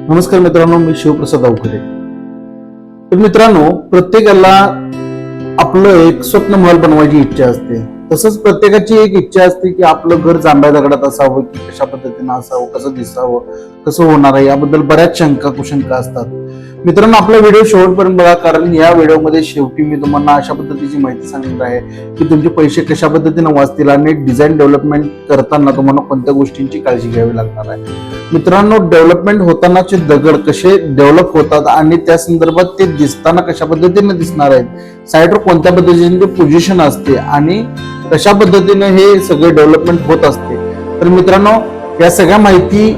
नमस्कार मित्रांनो, मी शिवप्रसाद अवखरे. तर मित्रांनो, प्रत्येकाला आपलं एक स्वप्न महल बनवायची इच्छा असते. तसंच प्रत्येकाची एक इच्छा असते की आपलं घर जांभळ्या दगडात असावं, की कशा पद्धतीनं असावं, कसं दिसावं, कसं होणार आहे, याबद्दल बऱ्याच शंका कुशंका असतात. मित्रांनो, आपला व्हिडिओ शेवटपर्यंत बघा, कारण या व्हिडिओमध्ये शेवटी मी तुम्हाला अशा पद्धतीची माहिती सांगणार आहे की तुमचे पैसे कशा पद्धतीने वाचतील आणि डिझाईन डेव्हलपमेंट करताना तुम्हाला कोणत्या गोष्टींची काळजी घ्यावी लागणार आहे. मित्रांनो, डेव्हलपमेंट होतानाचे दगड कसे डेव्हलप होतात आणि त्या संदर्भात ते दिसताना कशा पद्धतीने दिसणार आहेत, साईडवर कोणत्या पद्धतीने पोझिशन असते आणि कशा पद्धतीने हे सगळे डेव्हलपमेंट होत असते. तर मित्रांनो, या सगळ्या माहिती